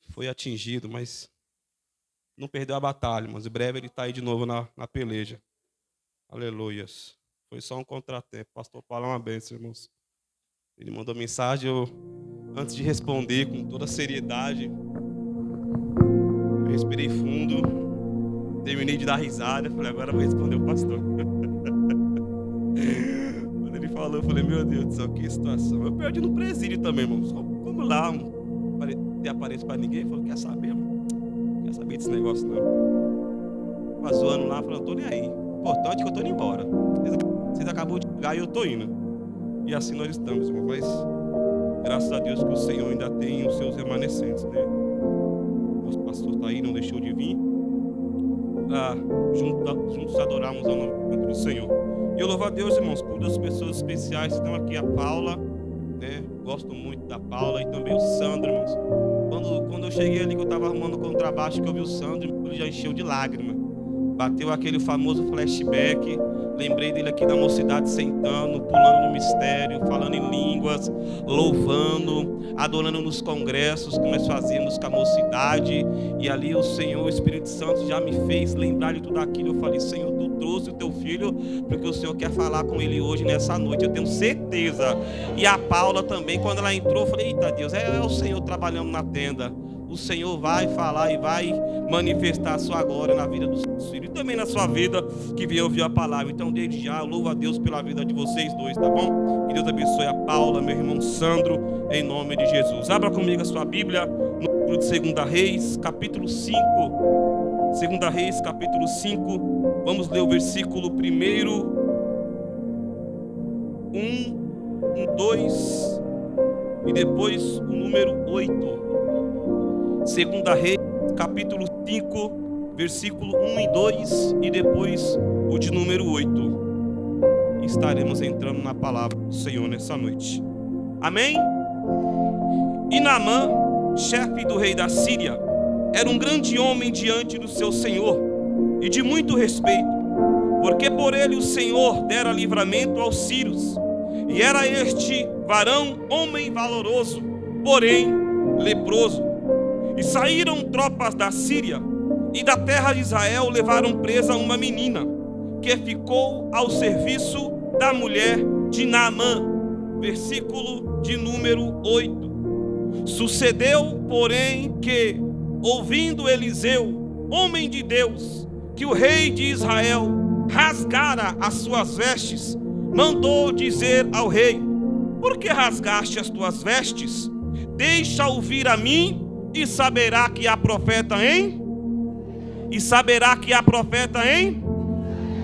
foi atingido, mas não perdeu a batalha, mas em breve ele está aí de novo na peleja. Aleluias. Foi só um contratempo. Pastor Paulo é uma bênção, irmãos. Ele mandou mensagem, eu, antes de responder com toda a seriedade, eu respirei fundo, terminei de dar risada, falei, agora eu vou responder o pastor. Quando ele falou, eu falei, meu Deus do céu, que situação. Eu perdi no presídio também, irmãos. Como lá, não ter aparência para ninguém, falou, quer saber, irmão? Quer saber desse negócio, não. Passou ano lá, falou, eu tô nem aí. O importante é que eu tô indo embora. Vocês acabou de chegar e eu tô indo. E assim nós estamos, irmão. Mas graças a Deus que o Senhor ainda tem os seus remanescentes, né? Nosso pastor está aí, não deixou de vir. Para juntos adorarmos ao nome do Senhor. E eu louvo a Deus, irmãos, por duas pessoas especiais. Estão aqui a Paula, né? Gosto muito da Paula, e também o Sandro, irmãos. Quando eu cheguei ali, que eu estava arrumando o contrabaixo, que eu vi o Sandro, ele já encheu de lágrimas. Bateu aquele famoso flashback. Lembrei dele aqui da mocidade, sentando, pulando no mistério, falando em línguas, louvando, adorando nos congressos que nós fazíamos com a mocidade. E ali o Senhor, o Espírito Santo, já me fez lembrar de tudo aquilo. Eu falei, Senhor, tu trouxe o teu filho, porque o Senhor quer falar com ele hoje, nessa noite. Eu tenho certeza. E a Paula também, quando ela entrou, eu falei, eita Deus, é o Senhor trabalhando na tenda. O Senhor vai falar e vai manifestar a sua glória na vida dos seus filhos e também na sua vida que veio ouvir a palavra. Então, desde já, eu louvo a Deus pela vida de vocês dois, tá bom? Que Deus abençoe a Paula, meu irmão Sandro, em nome de Jesus. Abra comigo a sua Bíblia no livro de 2 Reis, capítulo 5. 2 Reis, capítulo 5. Vamos ler o versículo 1, 2 e depois o número 8. 2 Reis, capítulo 5, versículo 1 e 2 e depois o de número 8. Estaremos entrando na palavra do Senhor nessa noite. Amém? E Naamã, chefe do rei da Síria, era um grande homem diante do seu senhor e de muito respeito, porque por ele o Senhor dera livramento aos sírios. E era este varão homem valoroso, porém leproso. E saíram tropas da Síria e da terra de Israel, levaram presa uma menina que ficou ao serviço da mulher de Naamã. Versículo de número 8. Sucedeu, porém, que, ouvindo Eliseu, homem de Deus, que o rei de Israel rasgara as suas vestes, mandou dizer ao rei: por que rasgaste as tuas vestes? Deixa ouvir a mim, e saberá que há profeta em? E saberá que há profeta em?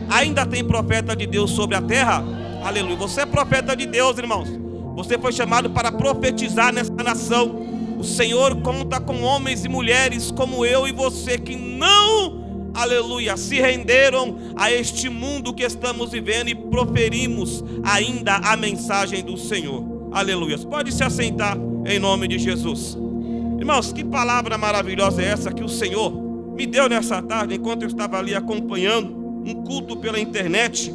Ainda tem profeta de Deus sobre a terra? Aleluia. Você é profeta de Deus, irmãos. Você foi chamado para profetizar nessa nação. O Senhor conta com homens e mulheres como eu e você, que não, aleluia, se renderam a este mundo que estamos vivendo, e proferimos ainda a mensagem do Senhor. Aleluia. Pode se assentar em nome de Jesus. Irmãos, que palavra maravilhosa é essa que o Senhor me deu nessa tarde, enquanto eu estava ali acompanhando um culto pela internet.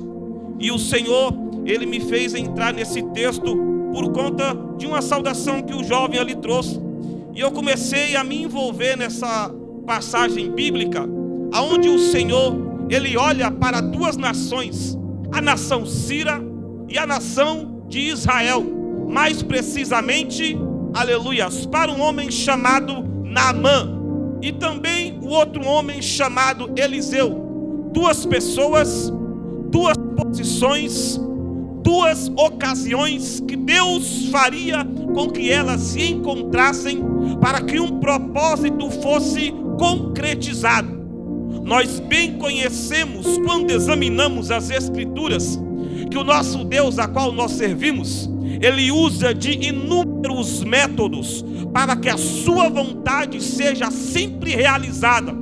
E o Senhor, Ele me fez entrar nesse texto por conta de uma saudação que o jovem ali trouxe. E eu comecei a me envolver nessa passagem bíblica, aonde o Senhor, Ele olha para duas nações, a nação síria e a nação de Israel. Mais precisamente, aleluias, para um homem chamado Naamã e também o outro homem chamado Eliseu. Duas pessoas, duas posições, duas ocasiões que Deus faria com que elas se encontrassem para que um propósito fosse concretizado. Nós bem conhecemos, quando examinamos as Escrituras, que o nosso Deus, a qual nós servimos, Ele usa de inúmeros métodos para que a sua vontade seja sempre realizada.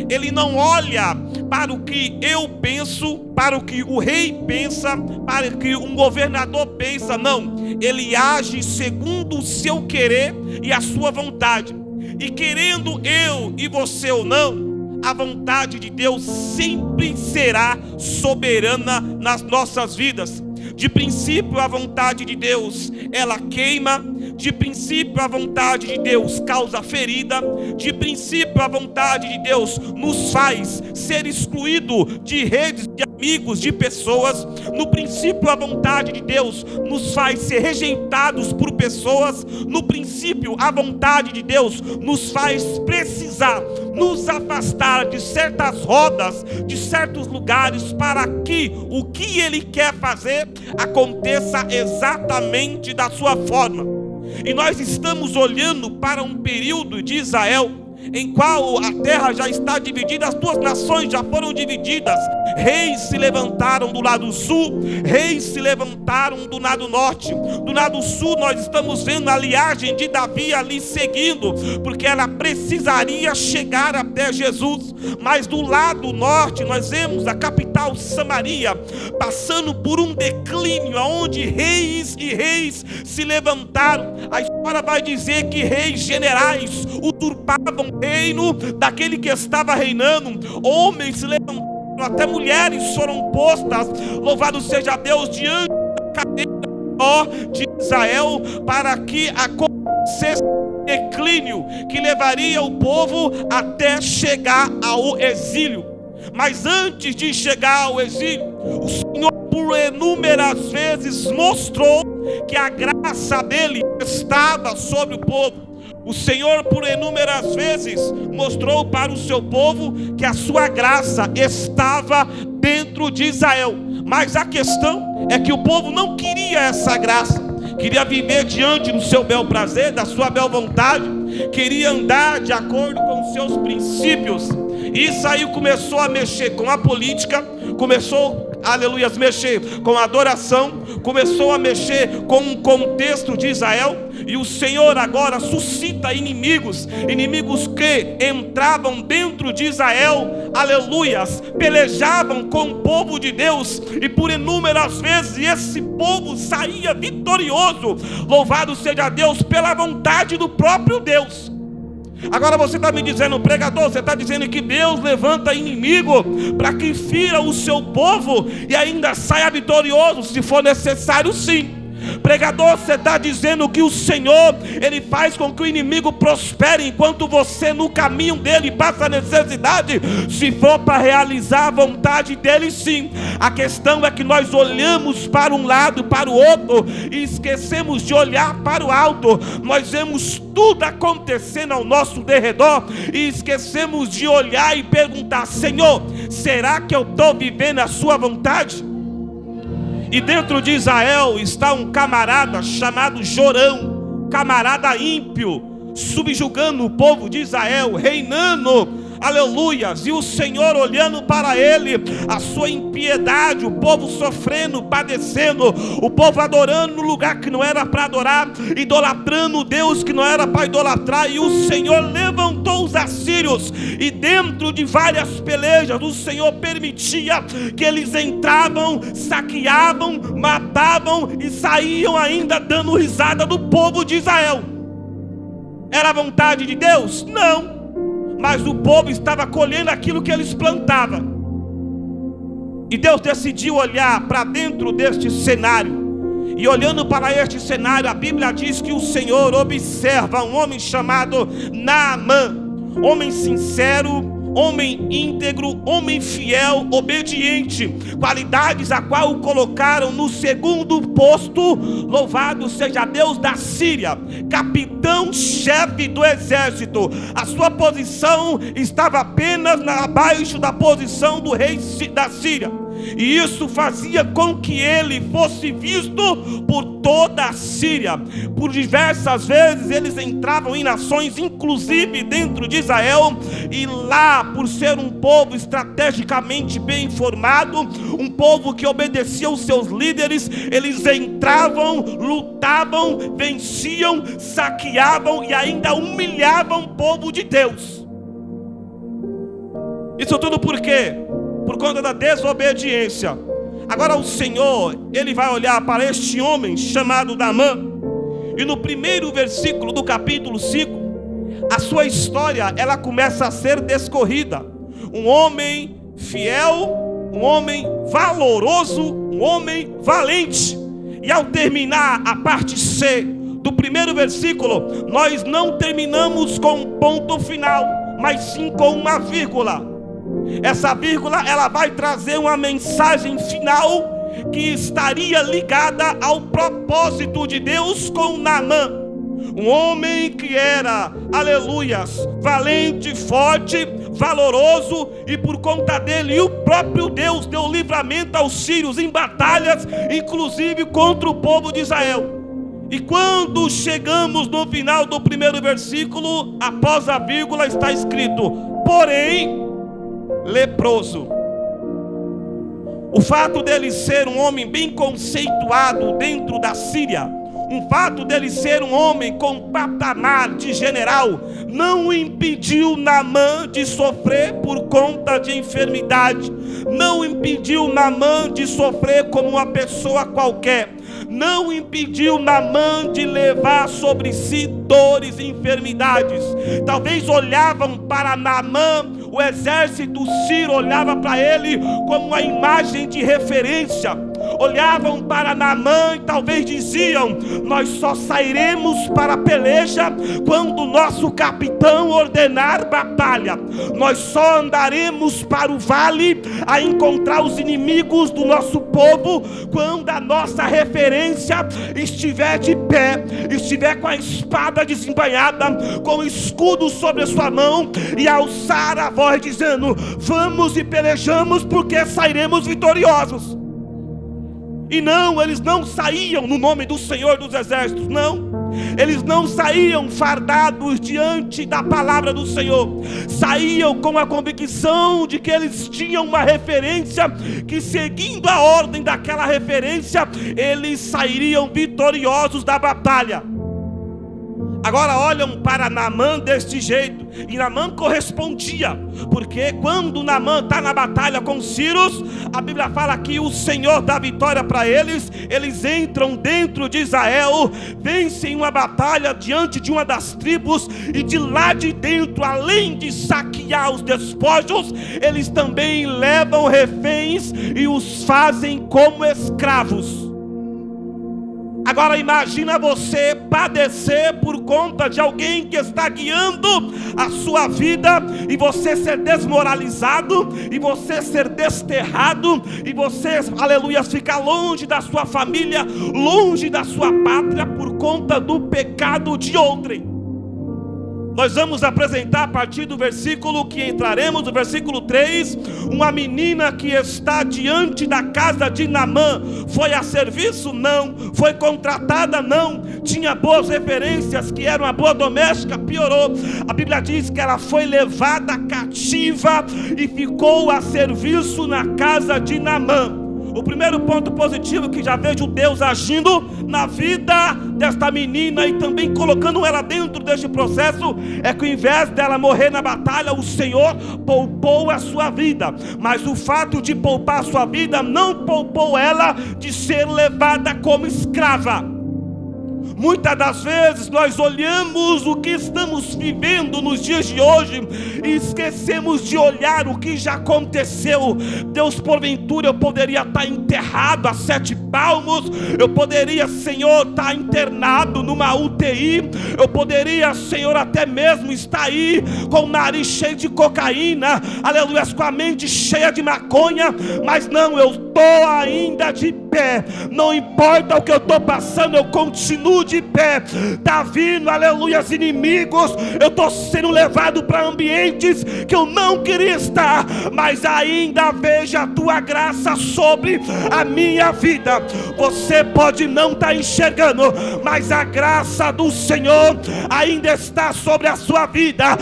Ele não olha para o que eu penso, para o que o rei pensa, para o que um governador pensa, não. Ele age segundo o seu querer e a sua vontade. E querendo eu e você ou não, a vontade de Deus sempre será soberana nas nossas vidas. De princípio, a vontade de Deus, ela queima. De princípio, a vontade de Deus causa ferida. De princípio, a vontade de Deus nos faz ser excluído de redes de amigos, de pessoas. No princípio, a vontade de Deus nos faz ser rejeitados por pessoas. No princípio, a vontade de Deus nos faz precisar nos afastar de certas rodas, de certos lugares, para que o que Ele quer fazer aconteça exatamente da sua forma. E nós estamos olhando para um período de Israel, em qual a terra já está dividida, as duas nações já foram divididas. Reis se levantaram do lado sul, reis se levantaram do lado norte. Do lado sul nós estamos vendo a linhagem de Davi ali seguindo, porque ela precisaria chegar até Jesus. Mas do lado norte nós vemos a capital Samaria passando por um declínio, onde reis e reis se levantaram. A história vai dizer que reis generais usurpavam o reino daquele que estava reinando. Homens se levantaram, até mulheres foram postas, louvado seja Deus, diante da cadeira de Israel, para que acontecesse um declínio que levaria o povo até chegar ao exílio. Mas antes de chegar ao exílio, o Senhor por inúmeras vezes mostrou que a graça dele estava sobre o povo. O Senhor por inúmeras vezes mostrou para o seu povo que a sua graça estava dentro de Israel. Mas a questão é que o povo não queria essa graça, queria viver diante do seu bel prazer, da sua bel vontade, queria andar de acordo com os seus princípios. Isso aí começou a mexer com a política, começou, aleluia, a mexer com a adoração, começou a mexer com o contexto de Israel. E o Senhor agora suscita inimigos que entravam dentro de Israel, aleluias, pelejavam com o povo de Deus, e por inúmeras vezes esse povo saía vitorioso, louvado seja Deus, pela vontade do próprio Deus. Agora você está me dizendo, pregador, você está dizendo que Deus levanta inimigo para que fira o seu povo e ainda saia vitorioso, se for necessário, sim. Pregador, você está dizendo que o Senhor, Ele faz com que o inimigo prospere, enquanto você no caminho dele passa necessidade. Se for para realizar a vontade dele, sim. A questão é que nós olhamos para um lado, para o outro, e esquecemos de olhar para o alto. Nós vemos tudo acontecendo ao nosso derredor e esquecemos de olhar e perguntar: Senhor, será que eu estou vivendo a sua vontade? E dentro de Israel está um camarada chamado Jorão, camarada ímpio, subjugando o povo de Israel, reinando, aleluias, e o Senhor olhando para ele, a sua impiedade, o povo sofrendo, padecendo, o povo adorando no lugar que não era para adorar, idolatrando o Deus que não era para idolatrar. E o Senhor levantou os assírios, e dentro de várias pelejas o Senhor permitia que eles entravam, saqueavam, matavam e saíam ainda dando risada do povo de Israel. Era a vontade de Deus? Não. Mas o povo estava colhendo aquilo que eles plantavam. E Deus decidiu olhar para dentro deste cenário. E olhando para este cenário, a Bíblia diz que o Senhor observa um homem chamado Naamã, homem sincero, homem íntegro, homem fiel, obediente, qualidades a qual o colocaram no segundo posto, louvado seja Deus, da Síria, capitão-chefe do exército. A sua posição estava apenas abaixo da posição do rei da Síria, e isso fazia com que ele fosse visto por toda a Síria. Por diversas vezes eles entravam em nações, inclusive dentro de Israel, e lá, por ser um povo estrategicamente bem informado, um povo que obedecia aos seus líderes, eles entravam, lutavam, venciam, saqueavam e ainda humilhavam o povo de Deus. Isso tudo por quê? Por conta da desobediência. Agora o Senhor, Ele vai olhar para este homem chamado Naamã, e no primeiro versículo do capítulo 5, a sua história, ela começa a ser descorrida. Um homem fiel, um homem valoroso, um homem valente. E ao terminar a parte C do primeiro versículo, nós não terminamos com um ponto final, mas sim com uma vírgula. Essa vírgula, ela vai trazer uma mensagem final que estaria ligada ao propósito de Deus com Naamã. Um homem que era, aleluias, valente, forte, valoroso, e por conta dele o próprio Deus deu livramento aos sírios em batalhas, inclusive contra o povo de Israel. E quando chegamos no final do primeiro versículo, após a vírgula está escrito: porém, leproso. O fato dele ser um homem bem conceituado dentro da Síria, o fato dele ser um homem com patamar de general, não o impediu Naamã de sofrer por conta de enfermidade, não impediu Naamã de sofrer como uma pessoa qualquer, não impediu Naamã de levar sobre si dores e enfermidades. Talvez olhavam para Naamã, o exército sírio olhava para ele como uma imagem de referência. Olhavam para Naamã e talvez diziam: nós só sairemos para a peleja quando o nosso capitão ordenar batalha. Nós só andaremos para o vale a encontrar os inimigos do nosso povo quando a nossa referência estiver de pé, estiver com a espada desembainhada, com o escudo sobre a sua mão, e alçar a voz dizendo: vamos e pelejamos, porque sairemos vitoriosos. E não, eles não saíam no nome do Senhor dos Exércitos, não. Eles não saíam fardados diante da palavra do Senhor. Saíam com a convicção de que eles tinham uma referência, que seguindo a ordem daquela referência, eles sairiam vitoriosos da batalha. Agora olham para Naamã deste jeito, e Naamã correspondia, porque quando Naamã está na batalha com os sírios, a Bíblia fala que o Senhor dá vitória para eles. Eles entram dentro de Israel, vencem uma batalha diante de uma das tribos, e de lá de dentro, além de saquear os despojos, eles também levam reféns e os fazem como escravos. Agora imagina você padecer por conta de alguém que está guiando a sua vida, e você ser desmoralizado, e você ser desterrado, e você, aleluia, ficar longe da sua família, longe da sua pátria, por conta do pecado de outrem. Nós vamos apresentar a partir do versículo que entraremos, o versículo 3, uma menina que está diante da casa de Naamã. Foi a serviço? Não. Foi contratada? Não. Tinha boas referências, que era uma boa doméstica? Piorou. A Bíblia diz que ela foi levada cativa e ficou a serviço na casa de Naamã. O primeiro ponto positivo que já vejo Deus agindo na vida desta menina e também colocando ela dentro deste processo, é que ao invés dela morrer na batalha, o Senhor poupou a sua vida. Mas o fato de poupar a sua vida não poupou ela de ser levada como escrava. Muitas das vezes nós olhamos o que estamos vivendo nos dias de hoje e esquecemos de olhar o que já aconteceu. Deus, porventura eu poderia estar enterrado a 7 palmos, eu poderia, Senhor, estar internado numa UTI, eu poderia, Senhor, até mesmo estar aí com o nariz cheio de cocaína, aleluia, com a mente cheia de maconha, mas não, eu estou ainda de pé. Não importa o que eu estou passando, eu continuo de pé. Está vindo, aleluia, os inimigos, eu estou sendo levado para ambientes que eu não queria estar, mas ainda vejo a tua graça sobre a minha vida. Você pode não estar enxergando, mas a graça do Senhor ainda está sobre a sua vida.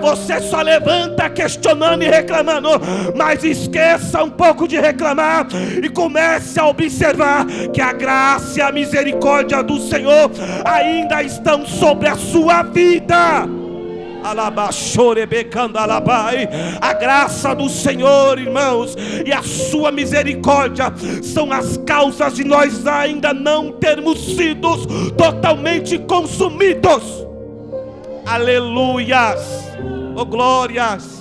Você só levanta questionando e reclamando, mas esqueça um pouco de reclamar e comece a observar que a graça e a misericórdia do Senhor ainda estão sobre a sua vida. A graça do Senhor, irmãos, e a sua misericórdia são as causas de nós ainda não termos sido totalmente consumidos. Aleluias, oh glórias.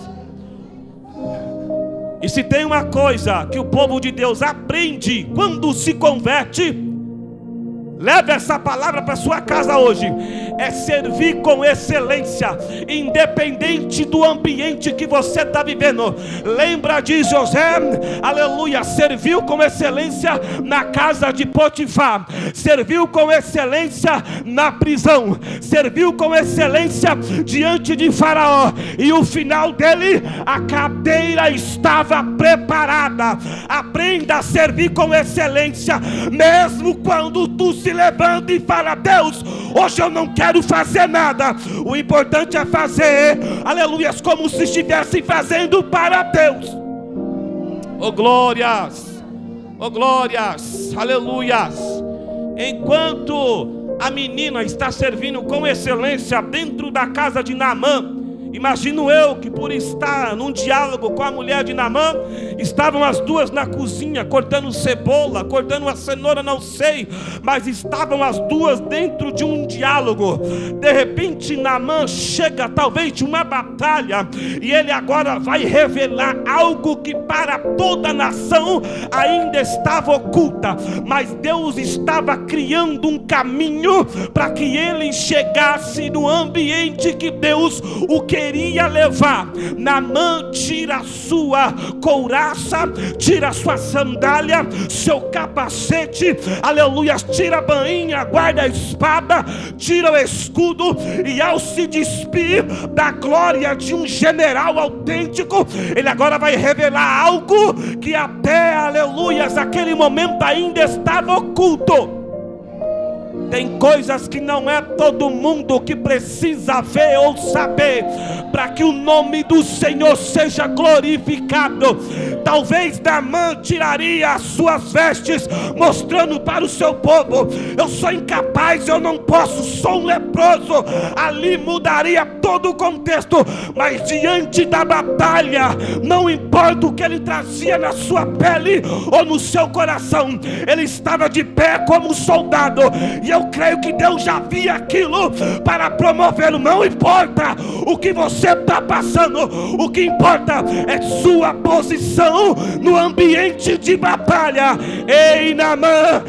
E se tem uma coisa que o povo de Deus aprende quando se converte, Leve essa palavra para sua casa hoje. É servir com excelência, independente do ambiente que você está vivendo. Lembra de José, aleluia, serviu com excelência na casa de Potifar, serviu com excelência na prisão, serviu com excelência diante de Faraó, e o final dele, a cadeira estava preparada. Aprenda a servir com excelência, mesmo quando tu se levanta e fala: Deus, hoje eu não quero fazer nada. O importante é fazer, aleluia, como se estivesse fazendo para Deus. Oh glórias, aleluias. Enquanto a menina está servindo com excelência dentro da casa de Naamã, imagino eu que, por estar num diálogo com a mulher de Naamã, estavam as duas na cozinha, cortando cebola, cortando a cenoura, não sei, mas estavam as duas dentro de um diálogo. De repente Naamã chega, talvez de uma batalha, e ele agora vai revelar algo que para toda a nação ainda estava oculta, mas Deus estava criando um caminho para que ele chegasse no ambiente que Deus o queria levar. Naamã tira a sua couraça, tira a sua sandália, seu capacete, aleluia, tira a bainha, guarda a espada, tira o escudo, e ao se despir da glória de um general autêntico, ele agora vai revelar algo que até, aleluias, aquele momento ainda estava oculto. Tem coisas que não é todo mundo que precisa ver ou saber para que o nome do Senhor seja glorificado. Talvez Naamã tiraria as suas vestes, mostrando para o seu povo: eu sou incapaz, eu não posso, sou um leproso. Ali mudaria todo o contexto, mas diante da batalha, não importa o que ele trazia na sua pele ou no seu coração, ele estava de pé como soldado. E eu creio que Deus já via aquilo para promovê-lo. Não importa o que você está passando, o que importa é sua posição no ambiente de batalha. Ei Naamã,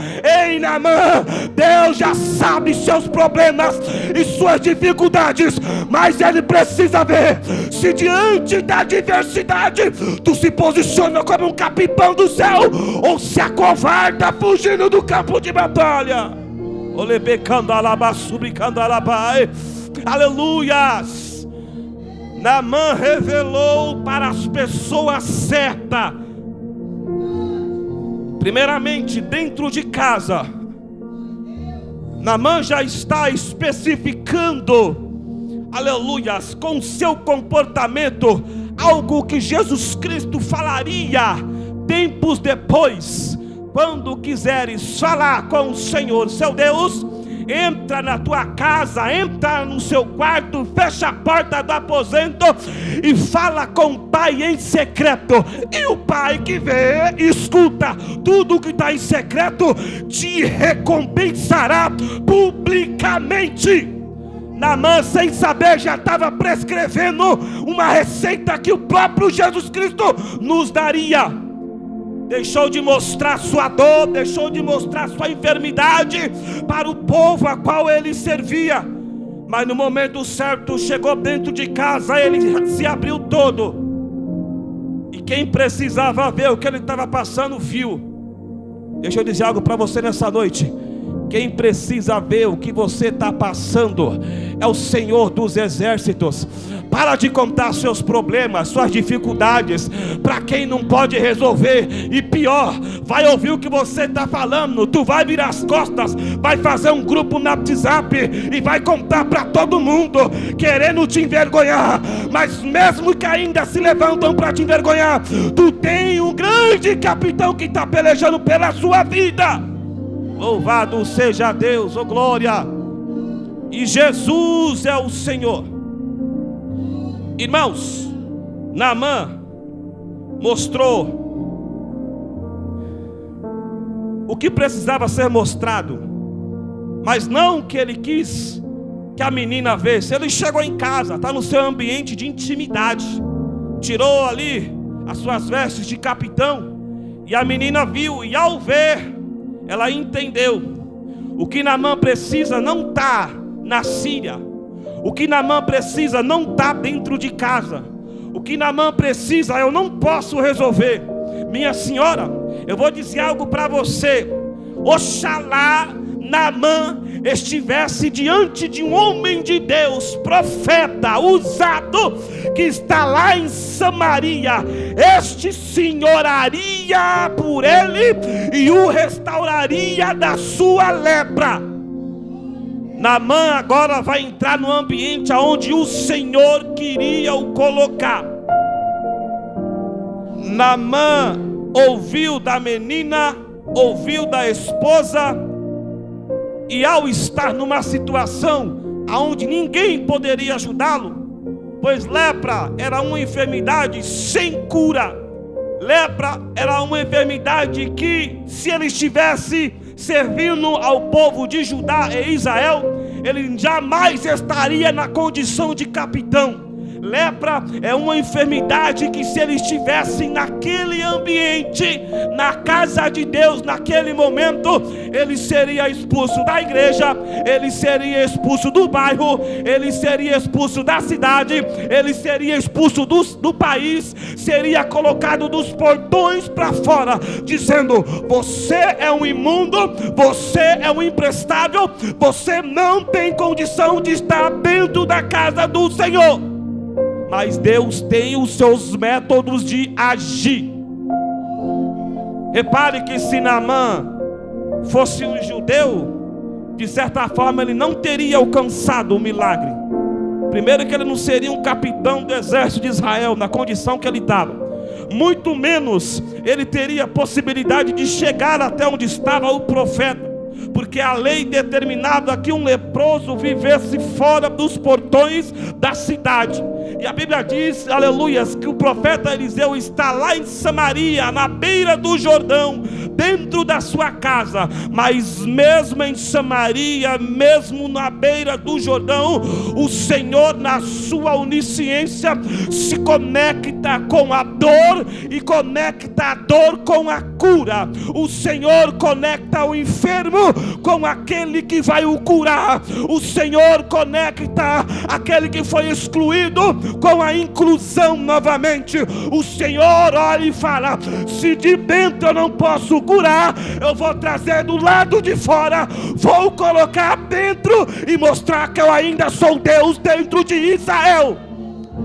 Deus já sabe seus problemas e suas dificuldades, mas Ele precisa ver se diante da adversidade tu se posiciona como um capitão do céu ou se acovarda fugindo do campo de batalha. Aleluias. Naamã revelou para as pessoas certas. Primeiramente, dentro de casa, Naamã já está especificando, aleluias, com seu comportamento, algo que Jesus Cristo falaria tempos depois. Quando quiseres falar com o Senhor, seu Deus, entra na tua casa, entra no seu quarto, fecha a porta do aposento e fala com o Pai em secreto. E o Pai que vê, escuta tudo que está em secreto, te recompensará publicamente. Naamã, sem saber, já estava prescrevendo uma receita que o próprio Jesus Cristo nos daria. Deixou de mostrar sua dor, deixou de mostrar sua enfermidade para o povo a qual ele servia, mas no momento certo chegou dentro de casa, ele se abriu todo, e quem precisava ver o que ele estava passando viu. Deixa eu dizer algo para você nessa noite: quem precisa ver o que você está passando é o Senhor dos exércitos. Para de contar seus problemas, suas dificuldades para quem não pode resolver, e pior, vai ouvir o que você está falando. Tu vai virar as costas, vai fazer um grupo no WhatsApp e vai contar para todo mundo, querendo te envergonhar. Mas mesmo que ainda se levantam para te envergonhar, tu tem um grande capitão que está pelejando pela sua vida. Louvado seja Deus, oh glória. E Jesus é o Senhor. Irmãos, Naamã mostrou o que precisava ser mostrado, mas não que ele quis que a menina visse. Ele chegou em casa, está no seu ambiente de intimidade, tirou ali as suas vestes de capitão, e a menina viu, e ao ver, ela entendeu. O que Naamã precisa não está na Síria. O que Naamã precisa não está dentro de casa. O que Naamã precisa eu não posso resolver. Minha senhora, eu vou dizer algo para você. Oxalá Naamã estivesse diante de um homem de Deus, profeta, usado, que está lá em Samaria. Este sim oraria por ele e o restauraria da sua lepra. Naamã agora vai entrar no ambiente onde o Senhor queria o colocar. Naamã ouviu da menina, ouviu da esposa, e ao estar numa situação onde ninguém poderia ajudá-lo, pois lepra era uma enfermidade sem cura. Lepra era uma enfermidade que, se ele estivesse servindo ao povo de Judá e Israel, ele jamais estaria na condição de capitão. Lepra é uma enfermidade que, se ele estivesse naquele ambiente, na casa de Deus, naquele momento, ele seria expulso da igreja, ele seria expulso do bairro, ele seria expulso da cidade, ele seria expulso do país, seria colocado dos portões para fora, dizendo: você é um imundo, você é um imprestável, você não tem condição de estar dentro da casa do Senhor. Mas Deus tem os seus métodos de agir. Repare que se Naamã fosse um judeu, de certa forma ele não teria alcançado o milagre. Primeiro que ele não seria um capitão do exército de Israel na condição que ele estava. Muito menos ele teria a possibilidade de chegar até onde estava o profeta. Porque a lei determinava que um leproso vivesse fora dos portões da cidade. E a Bíblia diz, aleluias, que o profeta Eliseu está lá em Samaria, na beira do Jordão, dentro da sua casa. Mas mesmo em Samaria, mesmo na beira do Jordão, o Senhor, na sua onisciência, se conecta com a dor e conecta a dor com a cura. O Senhor conecta o enfermo com aquele que vai o curar. O Senhor conecta aquele que foi excluído com a inclusão novamente. O Senhor olha e fala: se de dentro eu não posso curar, eu vou trazer do lado de fora, vou colocar dentro e mostrar que eu ainda sou Deus dentro de Israel.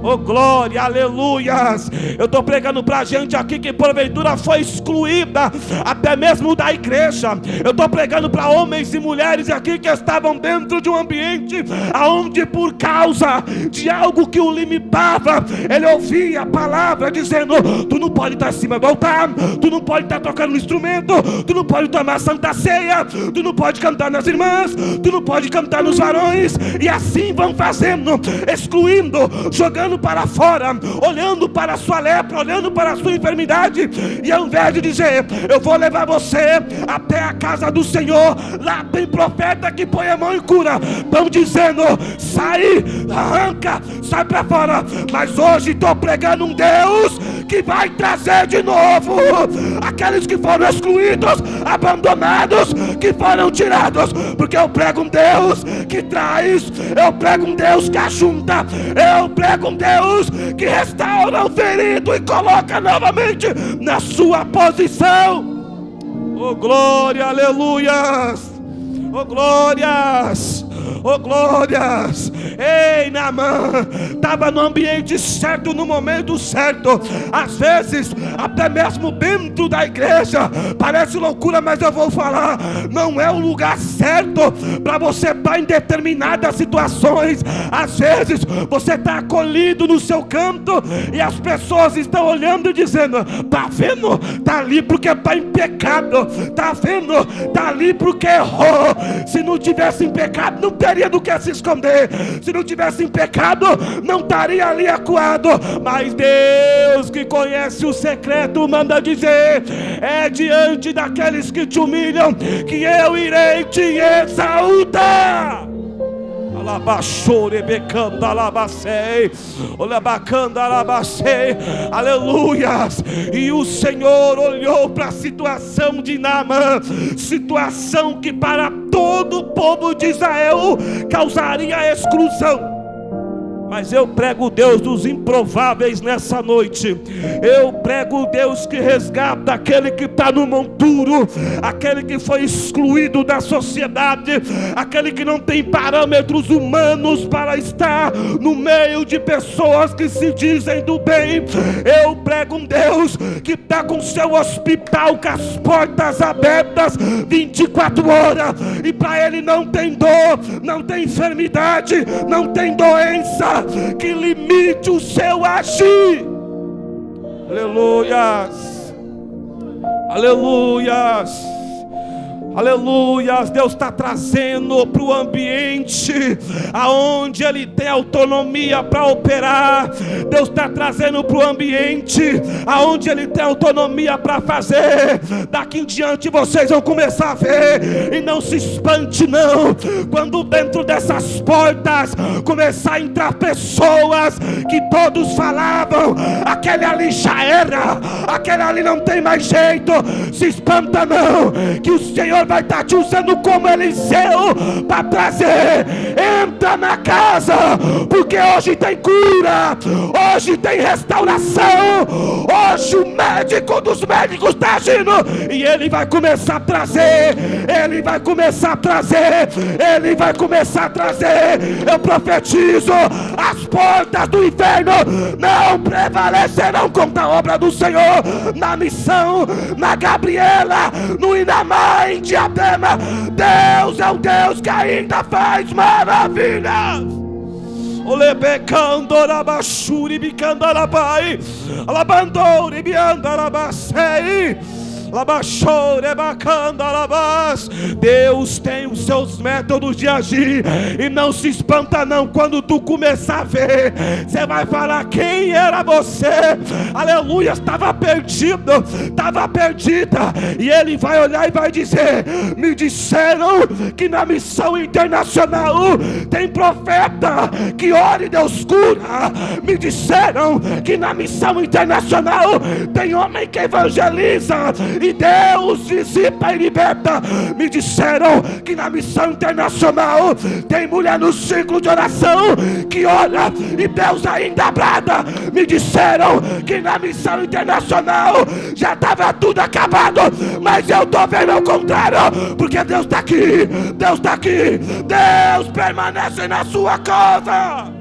Oh glória, aleluias. Eu estou pregando para gente aqui que porventura foi excluída até mesmo da igreja. Eu estou pregando para homens e mulheres aqui que estavam dentro de um ambiente onde, por causa de algo que o limitava, ele ouvia a palavra dizendo: tu não pode estar acima do altar, tu não pode estar tocando no instrumento, tu não pode tomar santa ceia, tu não pode cantar nas irmãs, tu não pode cantar nos varões. E assim vão fazendo, excluindo, jogando para fora, olhando para a sua lepra, olhando para a sua enfermidade. E ao invés de dizer: eu vou levar você até a casa do Senhor, lá tem profeta que põe a mão e cura, estão dizendo: sai, arranca, sai para fora. Mas hoje estou pregando um Deus que vai trazer de novo aqueles que foram excluídos, abandonados, que foram tirados. Porque eu prego um Deus que traz, eu prego um Deus que ajunta, eu prego um Deus que restaura o ferido e coloca novamente na sua posição. Oh glória, aleluias. Oh glórias. Oh glórias. Ei, Naamã estava no ambiente certo, no momento certo. Às vezes, até mesmo dentro da igreja, parece loucura, mas eu vou falar: não é o lugar certo para você estar em determinadas situações. Às vezes você está acolhido no seu canto e as pessoas estão olhando e dizendo: tá vendo? Tá ali porque está em pecado. Tá vendo? Tá ali porque errou. Se não tivesse em pecado, não teria do que se esconder. Se não tivesse em pecado, não estaria ali acuado. Mas Deus, que conhece o secreto, manda dizer: é diante daqueles que te humilham que eu irei te exaltar. Aleluias. E o Senhor olhou para a situação de Naamã, situação que para todo o povo de Israel causaria exclusão. Mas eu prego o Deus dos improváveis nessa noite. Eu prego o Deus que resgata aquele que está no monturo, aquele que foi excluído da sociedade, aquele que não tem parâmetros humanos para estar no meio de pessoas que se dizem do bem. Eu prego um Deus que está com seu hospital com as portas abertas 24 horas, e para ele não tem dor, não tem enfermidade, não tem doença que limite o seu agir. Aleluias, aleluias, aleluias. Deus está trazendo para o ambiente aonde Ele tem autonomia para operar. Deus está trazendo para o ambiente aonde Ele tem autonomia para fazer. Daqui em diante vocês vão começar a ver, e não se espante não, quando dentro dessas portas começar a entrar pessoas que todos falavam: aquele ali já era, aquele ali não tem mais jeito. Se espanta não, que o Senhor vai estar te usando como Eliseu para trazer. Entra na casa, porque hoje tem cura, hoje tem restauração, hoje o médico dos médicos está agindo, e ele vai começar a trazer, ele vai começar a trazer, ele vai começar a trazer. Eu profetizo: as portas do inferno não prevalecerão contra a obra do Senhor, na missão, na Gabriela, no Inamá, em Diadema. Deus é o Deus que ainda faz maravilhas. Olebecandorabashuri bicandarabai, alabandori biandarabasei. Deus tem os seus métodos de agir, e não se espanta não quando tu começar a ver. Você vai falar: quem era você? Aleluia, estava perdido, estava perdida. E ele vai olhar e vai dizer: me disseram que na missão internacional tem profeta que ora e Deus cura. Me disseram que na missão internacional tem homem que evangeliza e Deus dissipa e liberta. Me disseram que na missão internacional tem mulher no ciclo de oração que ora e Deus ainda brada. Me disseram que na missão internacional já estava tudo acabado, mas eu estou vendo ao contrário, porque Deus está aqui, Deus está aqui, Deus permanece na sua casa.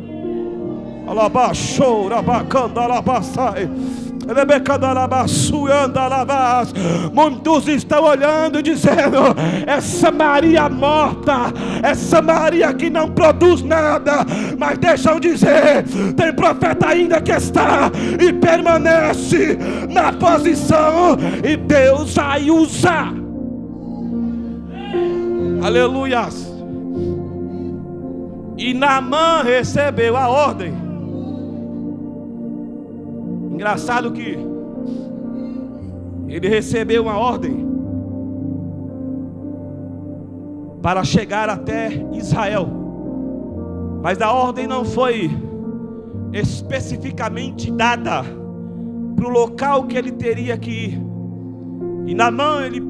Alabaxoura, bacanda, alabaçai. Muitos estão olhando e dizendo: essa Maria morta, essa Maria que não produz nada. Mas deixa eu dizer, tem profeta ainda que está e permanece na posição, e Deus vai usar. Aleluias. E Naamã recebeu a ordem. Engraçado que ele recebeu uma ordem para chegar até Israel, mas a ordem não foi especificamente dada para o local que ele teria que ir. E Naamã, ele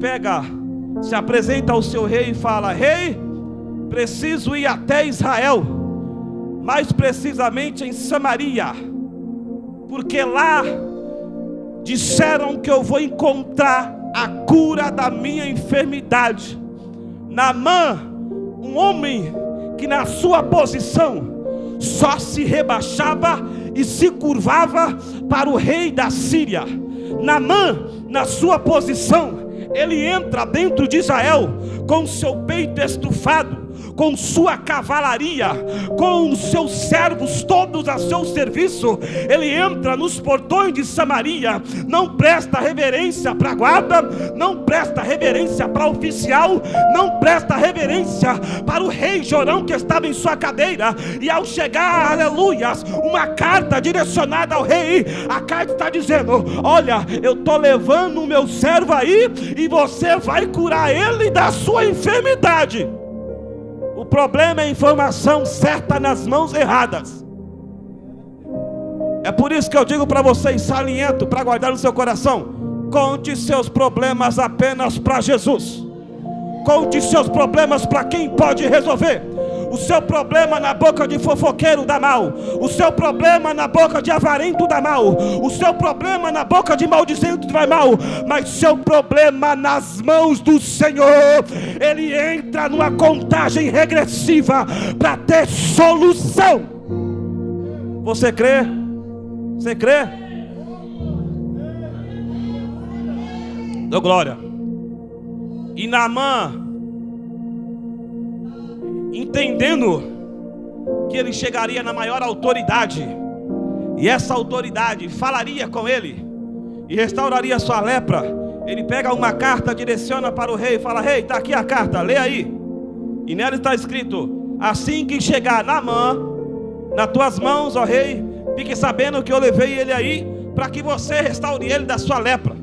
se apresenta ao seu rei e fala: rei, preciso ir até Israel, mais precisamente em Samaria, porque lá disseram que eu vou encontrar a cura da minha enfermidade. Naamã, um homem que na sua posição só se rebaixava e se curvava para o rei da Síria. Naamã, na sua posição, ele entra dentro de Israel com seu peito estufado, com sua cavalaria, com os seus servos todos a seu serviço. Ele entra nos portões de Samaria, não presta reverência para a guarda, não presta reverência para o oficial, não presta reverência para o rei Jorão que estava em sua cadeira. E ao chegar, aleluias, uma carta direcionada ao rei, a carta está dizendo: olha, eu estou levando o meu servo aí, e você vai curar ele da sua enfermidade. O O problema é a informação certa nas mãos erradas. É por isso que eu digo para vocês, saliento, para guardar no seu coração: conte seus problemas apenas para Jesus. Conte seus problemas para quem pode resolver. O seu problema na boca de fofoqueiro dá mal. O seu problema na boca de avarento dá mal. O seu problema na boca de maldizente vai mal. Mas seu problema nas mãos do Senhor, Ele entra numa contagem regressiva para ter solução. Você crê? Você crê? Dou glória. E Naamã, entendendo que ele chegaria na maior autoridade, e essa autoridade falaria com ele e restauraria sua lepra, ele pega uma carta, direciona para o rei e fala: rei, está aqui a carta, lê aí. E nela está escrito: assim que chegar Naamã nas tuas mãos, ó rei, fique sabendo que eu levei ele aí para que você restaure ele da sua lepra.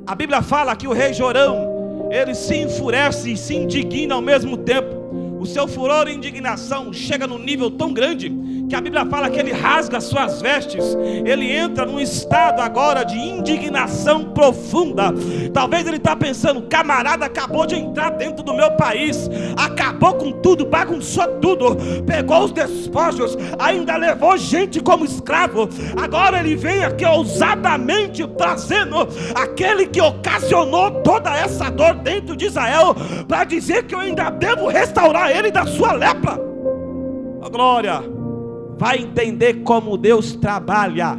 A Bíblia fala que o rei Jorão, ele se enfurece e se indigna ao mesmo tempo. O seu furor e indignação chega num nível tão grande que a Bíblia fala que ele rasga suas vestes. Ele entra num estado agora de indignação profunda. Talvez ele está pensando: camarada acabou de entrar dentro do meu país, acabou com tudo, bagunçou tudo, pegou os despojos, ainda levou gente como escravo. Agora ele vem aqui ousadamente trazendo aquele que ocasionou toda essa dor dentro de Israel, para dizer que eu ainda devo restaurar ele da sua lepra. Oh, glória. Vai entender como Deus trabalha.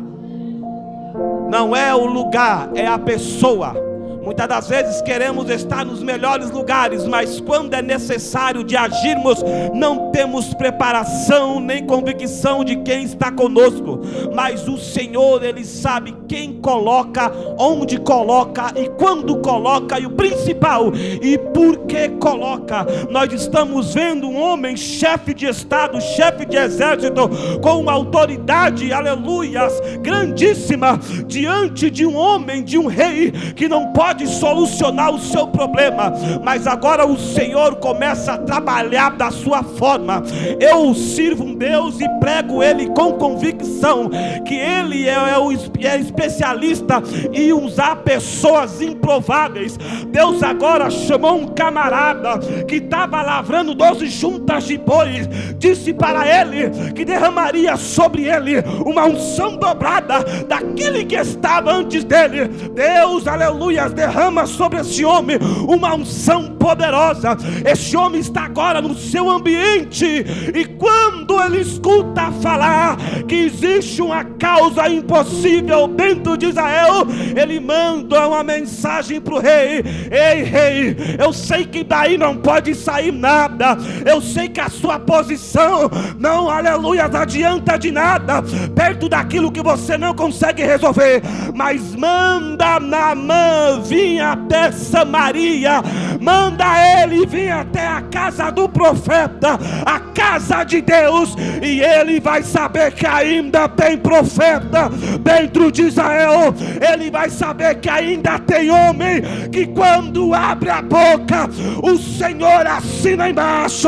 Não é o lugar, é a pessoa. Muitas das vezes queremos estar nos melhores lugares, mas quando é necessário de agirmos, não temos preparação nem convicção de quem está conosco. Mas o Senhor, Ele sabe quem coloca, onde coloca e quando coloca, e o principal, e por que coloca. Nós estamos vendo um homem chefe de estado, chefe de exército, com uma autoridade, aleluias, grandíssima, diante de um homem, de um rei, que não pode solucionar o seu problema, mas agora o Senhor começa a trabalhar da sua forma. Eu sirvo um Deus e prego Ele com convicção, que Ele é especialista em usar pessoas improváveis. Deus agora chamou um camarada que estava lavrando 12 juntas de bois, disse para ele que derramaria sobre ele uma unção dobrada daquele que estava antes dele. Deus, aleluia, derrama sobre esse homem uma unção poderosa. Esse homem está agora no seu ambiente, e quando ele escuta falar que existe uma causa impossível dentro de Israel, ele manda uma mensagem para o rei: ei rei, eu sei que daí não pode sair nada, eu sei que a sua posição não, aleluia, adianta de nada perto daquilo que você não consegue resolver, mas manda Naamã vir até Samaria, manda ele vir até a casa do profeta, a casa de Deus, e ele vai saber que ainda tem profeta dentro de Israel. Ele vai saber que ainda tem homem que quando abre a boca o Senhor assina embaixo.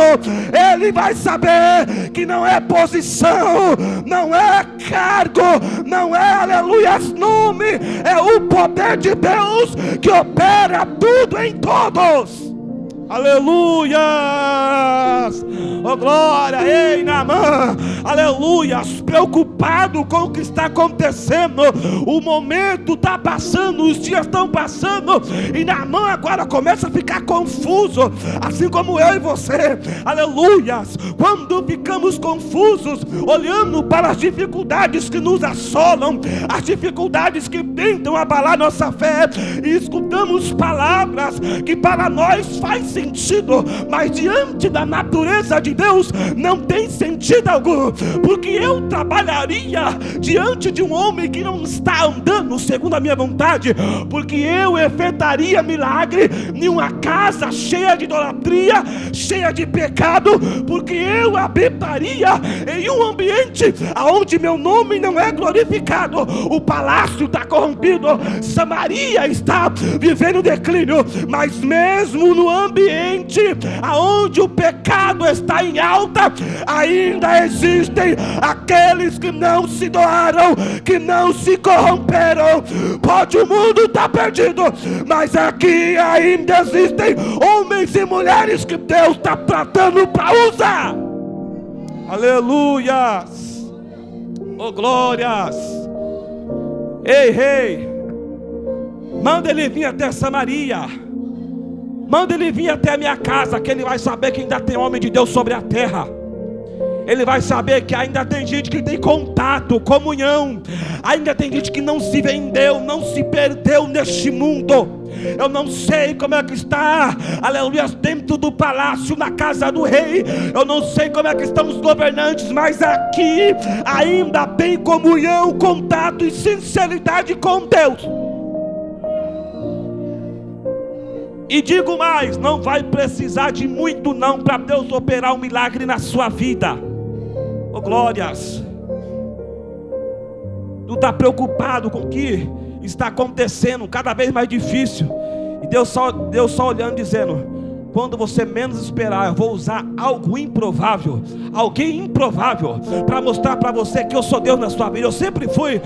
Ele vai saber que não é posição, não é cargo, não é, aleluia, nome, é o poder de Deus que opera tudo em todos. Aleluias, oh glória. Ei Naamã, aleluias, preocupado com o que está acontecendo, o momento está passando, os dias estão passando, e Naamã agora começa a ficar confuso, assim como eu e você, aleluias. Quando ficamos confusos, olhando para as dificuldades que nos assolam, as dificuldades que tentam abalar nossa fé, e escutamos palavras que para nós faz sentido, mas diante da natureza de Deus não tem sentido algum, porque eu trabalharia diante de um homem que não está andando segundo a minha vontade, porque eu efetaria milagre em uma casa cheia de idolatria, cheia de pecado, porque eu habitaria em um ambiente onde meu nome não é glorificado. O palácio está corrompido, Samaria está vivendo declínio, mas mesmo no ambiente ambiente aonde o pecado está em alta, ainda existem aqueles que não se doaram, que não se corromperam. Pode o mundo estar perdido, mas aqui ainda existem homens e mulheres que Deus está tratando para usar. Aleluias, oh glórias. Ei, manda ele vir até Samaria, manda ele vir até a minha casa, que ele vai saber que ainda tem homem de Deus sobre a terra. Ele vai saber que ainda tem gente que tem contato, comunhão. Ainda tem gente que não se vendeu, não se perdeu neste mundo. Eu não sei como é que está, aleluia, dentro do palácio, na casa do rei. Eu não sei como é que estão os governantes, mas aqui ainda tem comunhão, contato e sinceridade com Deus. E digo mais, não vai precisar de muito não para Deus operar um milagre na sua vida. Oh glórias. Tu está preocupado com o que está acontecendo, cada vez mais difícil, e Deus só olhando, dizendo: quando você menos esperar, eu vou usar algo improvável, alguém improvável, para mostrar para você que eu sou Deus na sua vida. Eu sempre fui,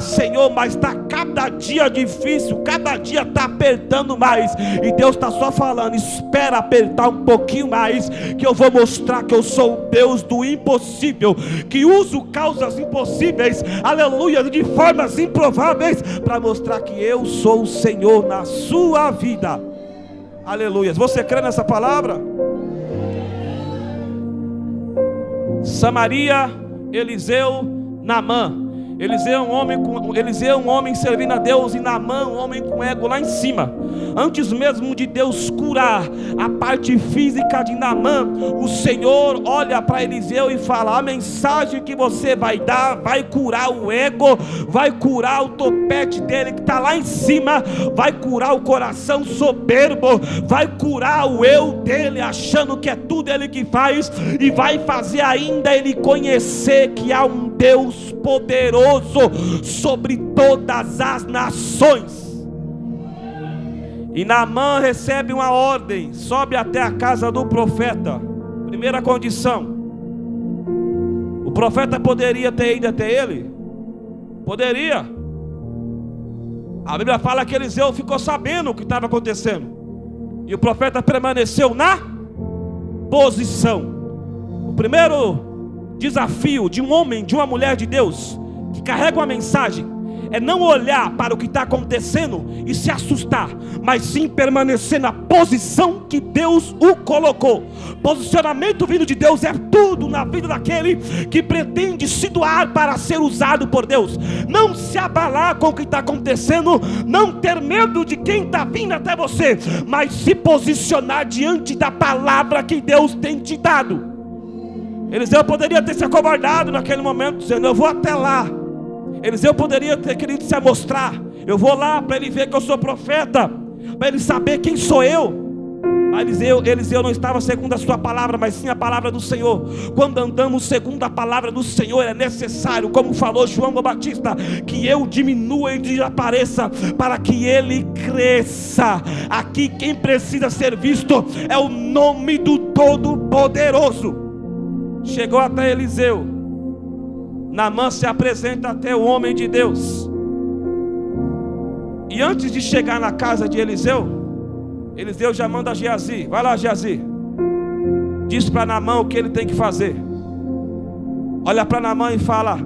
Senhor, mas está cada dia difícil, cada dia está apertando mais, e Deus está só falando: espera apertar um pouquinho mais, que eu vou mostrar que eu sou o Deus do impossível, que uso causas impossíveis, aleluia, de formas improváveis, para mostrar que eu sou o Senhor na sua vida. Aleluia. Você crê nessa palavra? Samaria, Eliseu, Naamã. Eliseu é um homem servindo a Deus, e Naamã um homem com ego lá em cima. Antes mesmo de Deus curar a parte física de Naamã, o Senhor olha para Eliseu e fala: a mensagem que você vai dar vai curar o ego, vai curar o topete dele que está lá em cima, vai curar o coração soberbo, vai curar o eu dele, achando que é tudo ele que faz, e vai fazer ainda ele conhecer que há um Deus poderoso sobre todas as nações. E Naamã recebe uma ordem: sobe até a casa do profeta. Primeira condição: o profeta poderia ter ido até ele? Poderia. A Bíblia fala que Eliseu ficou sabendo o que estava acontecendo, e o profeta permaneceu na posição. O primeiro desafio de um homem, de uma mulher de Deus que carrega uma mensagem, é não olhar para o que está acontecendo e se assustar, mas sim permanecer na posição que Deus o colocou. Posicionamento vindo de Deus é tudo na vida daquele que pretende se doar para ser usado por Deus. Não se abalar com o que está acontecendo, não ter medo de quem está vindo até você, mas se posicionar diante da palavra que Deus tem te dado. Eliseu poderia ter se acovardado naquele momento, dizendo: eu vou até lá. Eliseu poderia ter querido se amostrar: eu vou lá para ele ver que eu sou profeta, para ele saber quem sou eu. Mas Eliseu não estava segundo a sua palavra, mas sim a palavra do Senhor. Quando andamos segundo a palavra do Senhor, é necessário, como falou João Batista, que eu diminua e ele apareça, para que ele cresça. Aqui quem precisa ser visto é o nome do Todo-Poderoso. Chegou até Eliseu. Naamã se apresenta até o homem de Deus. E antes de chegar na casa de Eliseu, Eliseu já manda Geazi: vai lá, Geazi, diz para Naamã o que ele tem que fazer. Olha para Naamã e fala: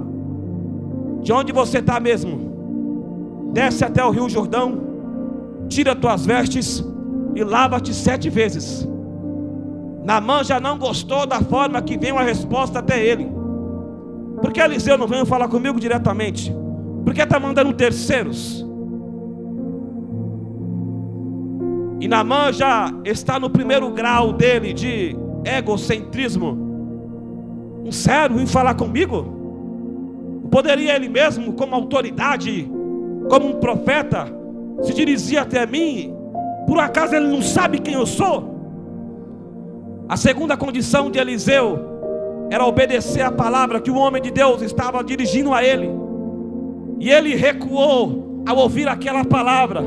de onde você está mesmo? Desce até o rio Jordão, tira tuas vestes e lava-te 7 vezes. Naamã já não gostou da forma que veio a resposta até ele. Por que Eliseu não veio falar comigo diretamente? Por que está mandando terceiros? E Naamã já está no primeiro grau dele de egocentrismo. Um sério em falar comigo? Poderia ele mesmo, como autoridade, como um profeta, se dirigir até mim? Por acaso ele não sabe quem eu sou? A segunda condição de Eliseu era obedecer a palavra que o homem de Deus estava dirigindo a ele. E ele recuou ao ouvir aquela palavra.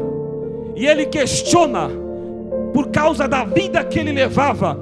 E ele questiona: por causa da vida que ele levava,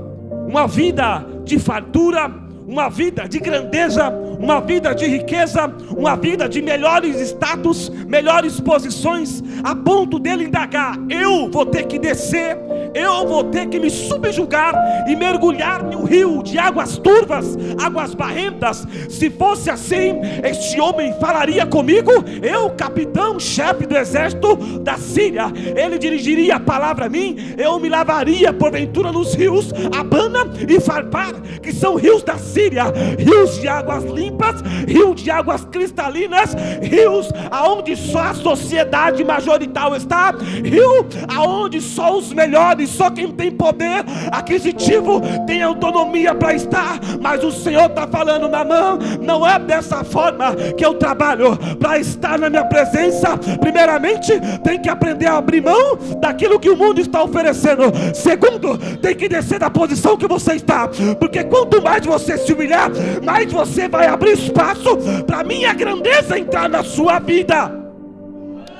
uma vida de fartura, uma vida de grandeza, uma vida de riqueza, uma vida de melhores status, melhores posições, a ponto dele indagar: eu vou ter que descer, eu vou ter que me subjugar e mergulhar em um rio de águas turvas, águas barrentas. Se fosse assim, este homem falaria comigo, eu, capitão, chefe do exército da Síria, ele dirigiria a palavra a mim, eu me lavaria porventura nos rios Abana e Farpar, que são rios da Síria, rios de águas limpas, rios de águas cristalinas, rios aonde só a sociedade majoritária está, rio aonde só os melhores, só quem tem poder aquisitivo tem autonomia para estar. Mas o Senhor está falando: Naamã, não é dessa forma que eu trabalho. Para estar na minha presença, primeiramente tem que aprender a abrir mão daquilo que o mundo está oferecendo. Segundo, tem que descer da posição que você está, porque quanto mais você se humilhar, mais você vai abrir espaço para a minha grandeza entrar na sua vida.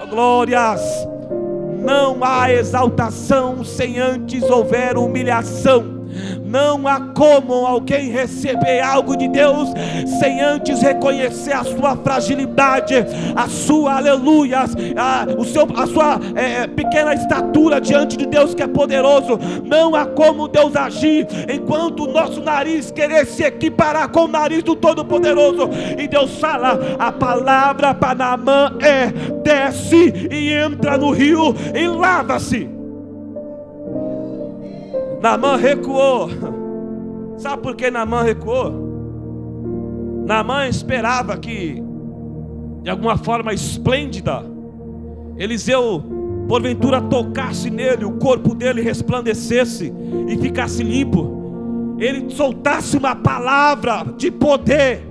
Oh, glórias! Não há exaltação sem antes houver humilhação. Não há como alguém receber algo de Deus sem antes reconhecer a sua fragilidade, a sua, aleluia, a sua pequena estatura diante de Deus que é poderoso. Não há como Deus agir enquanto o nosso nariz querer se equiparar com o nariz do Todo-Poderoso. E Deus fala, a palavra para Naamã é: desce e entra no rio e lava-se. Naamã recuou. Sabe por que Naamã recuou? Naamã esperava que, de alguma forma esplêndida, Eliseu porventura tocasse nele, o corpo dele resplandecesse e ficasse limpo, ele soltasse uma palavra de poder,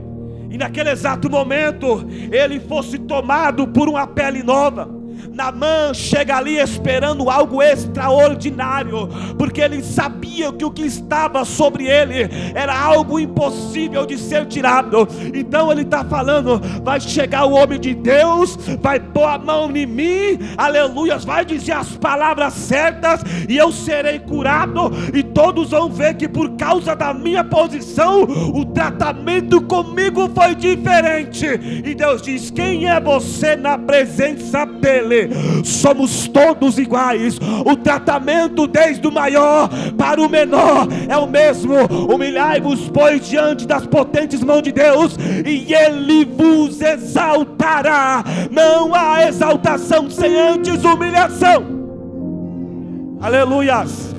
e naquele exato momento ele fosse tomado por uma pele nova. Naamã chega ali esperando algo extraordinário, porque ele sabia que o que estava sobre ele era algo impossível de ser tirado. Então ele está falando: vai chegar o homem de Deus, vai pôr a mão em mim, aleluia, vai dizer as palavras certas e eu serei curado, e todos vão ver que por causa da minha posição o tratamento comigo foi diferente. E Deus diz: quem é você na presença dele? Somos todos iguais. O tratamento desde o maior para o menor é o mesmo. Humilhai-vos, pois, diante das potentes mãos de Deus, e Ele vos exaltará. Não há exaltação sem antes humilhação. Aleluias.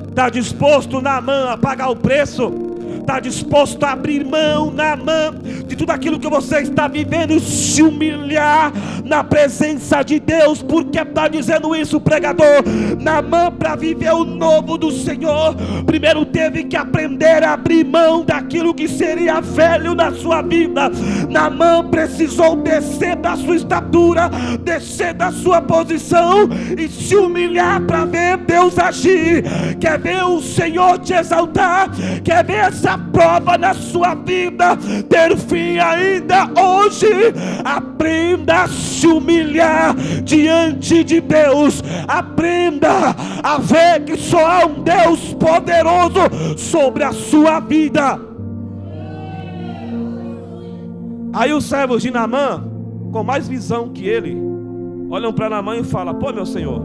Está disposto, Naamã, a pagar o preço? Está disposto a abrir mão, Naamã, de tudo aquilo que você está vivendo e se humilhar na presença de Deus? Por que está dizendo isso, pregador? Naamã, para viver o novo do Senhor, primeiro teve que aprender a abrir mão daquilo que seria velho na sua vida. Naamã precisou descer da sua estatura, descer da sua posição e se humilhar para ver Deus agir. Quer ver o Senhor te exaltar? Quer ver essa prova na sua vida ter fim ainda hoje? Aprenda a se humilhar diante de Deus. Aprenda a ver que só há um Deus poderoso sobre a sua vida. Aí os servos de Naamã, com mais visão que ele, olham para Naamã e falam: pô, meu senhor,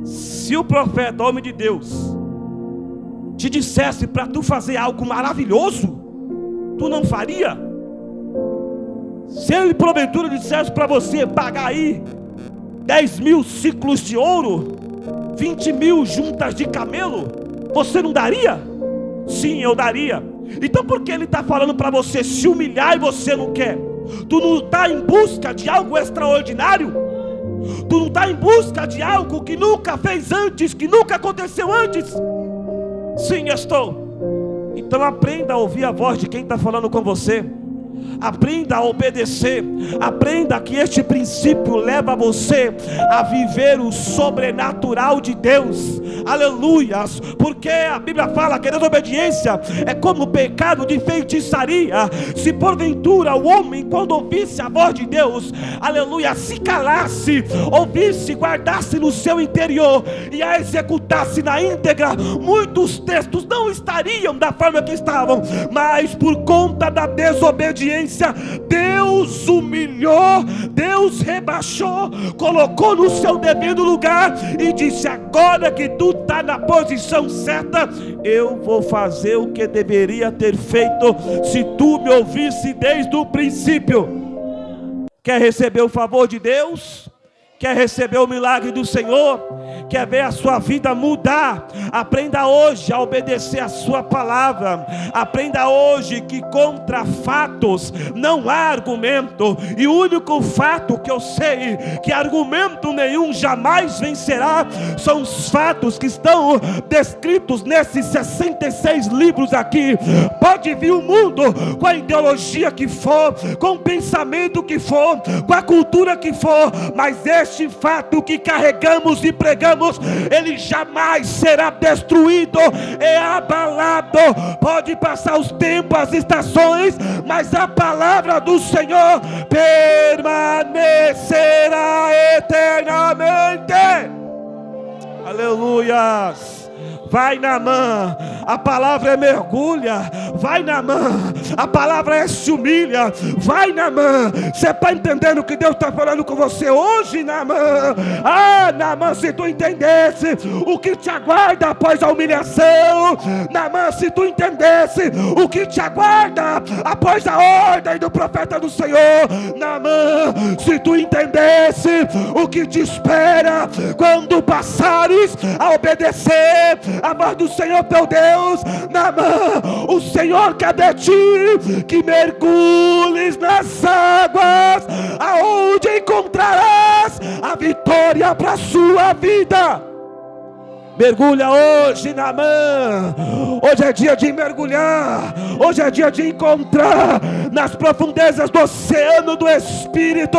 se o profeta, homem de Deus, te dissesse para tu fazer algo maravilhoso, tu não faria? Se ele porventura dissesse para você pagar aí 10.000 ciclos de ouro, 20.000 juntas de camelo, você não daria? Sim, eu daria. Então por que ele está falando para você se humilhar e você não quer? Tu não está em busca de algo extraordinário? Tu não está em busca de algo que nunca fez antes, que nunca aconteceu antes? Sim, estou. Então aprenda a ouvir a voz de quem está falando com você. Aprenda a obedecer. Aprenda que este princípio leva você a viver o sobrenatural de Deus. Aleluias. Porque a Bíblia fala que a desobediência é como o pecado de feitiçaria. Se porventura o homem, quando ouvisse a voz de Deus, aleluia, se calasse, ouvisse, guardasse no seu interior e a executasse na íntegra, muitos textos não estariam da forma que estavam. Mas por conta da desobediência, Deus humilhou, Deus rebaixou, colocou no seu devido lugar e disse: agora que tu está na posição certa, eu vou fazer o que deveria ter feito se tu me ouvisse desde o princípio. Quer receber o favor de Deus? Quer receber o milagre do Senhor? Quer ver a sua vida mudar? Aprenda hoje a obedecer a sua palavra. Aprenda hoje que contra fatos não há argumento. E o único fato que eu sei que argumento nenhum jamais vencerá são os fatos que estão descritos nesses 66 livros aqui. Pode vir o mundo com a ideologia que for, com o pensamento que for, com a cultura que for, mas este fato que carregamos e pregamos, ele jamais será destruído, é abalado. Pode passar os tempos, as estações, mas a palavra do Senhor permanecerá eternamente. Aleluias. Vai, Naamã, a palavra é mergulha. Vai, Naamã, a palavra é se humilha. Vai, Naamã, você está entendendo o que Deus está falando com você hoje, Naamã? Ah, Naamã, se tu entendesse o que te aguarda após a humilhação. Naamã, se tu entendesse o que te aguarda após a ordem do profeta do Senhor. Naamã, se tu entendesse o que te espera quando passares a obedecer a voz do Senhor teu Deus. Naamã, o Senhor quer de ti que mergulhes nas águas, aonde encontrarás a vitória para a sua vida. Mergulha hoje, Naamã. Hoje é dia de mergulhar. Hoje é dia de encontrar nas profundezas do oceano do Espírito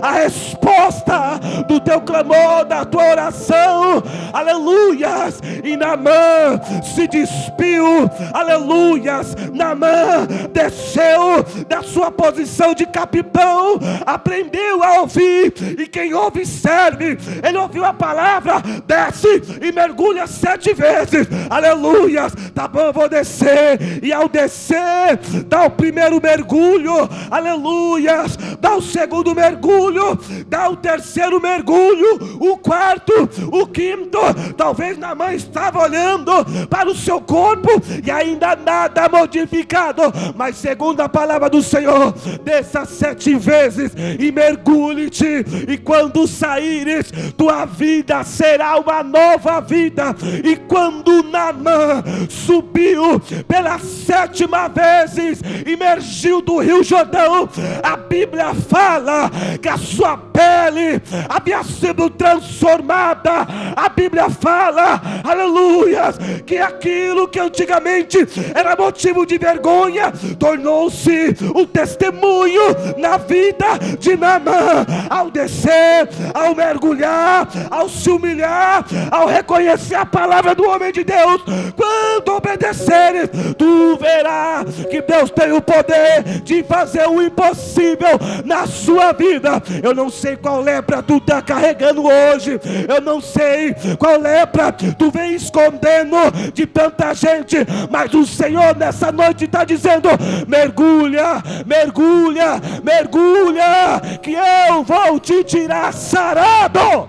a resposta do teu clamor, da tua oração. Aleluias. E Naamã se despiu. Aleluias. Naamã desceu da sua posição de capitão, aprendeu a ouvir, e quem ouve serve. Ele ouviu a palavra, desce e mergulha 7 vezes. Aleluia. Tá bom, eu vou descer. E ao descer, dá o primeiro mergulho. Aleluia. Dá o segundo mergulho, dá o terceiro mergulho, o quarto, o quinto. Talvez Naamã estava olhando para o seu corpo e ainda nada modificado, mas segundo a palavra do Senhor, desça 7 vezes e mergulhe-te, e quando saíres, tua vida será uma nova vida. E quando Naamã subiu pela 7ª vez, emergiu do Rio Jordão, a Bíblia fala que a sua pele havia sido transformada. A Bíblia fala, aleluia, que aquilo que antigamente era motivo de vergonha tornou-se um testemunho na vida de Naamã. Ao descer, ao mergulhar, ao se humilhar, ao reconhecer a palavra do homem de Deus, quando obedeceres, tu verás que Deus tem o poder de fazer o impossível na sua vida. Eu não sei qual lepra tu está carregando hoje, eu não sei qual lepra tu vem escondendo de tanta gente, mas o Senhor nessa noite está dizendo: mergulha, mergulha, mergulha, que eu vou te tirar sarado.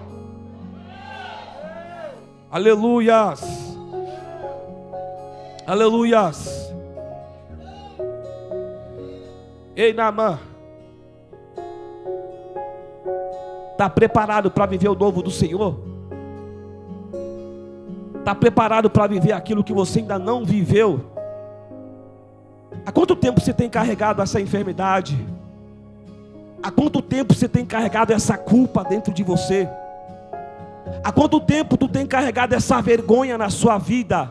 Aleluias. Aleluias. Ei, Naamã, está preparado para viver o novo do Senhor? Está preparado para viver aquilo que você ainda não viveu? Há quanto tempo você tem carregado essa enfermidade? Há quanto tempo você tem carregado essa culpa dentro de você? Há quanto tempo tu tem carregado essa vergonha na sua vida?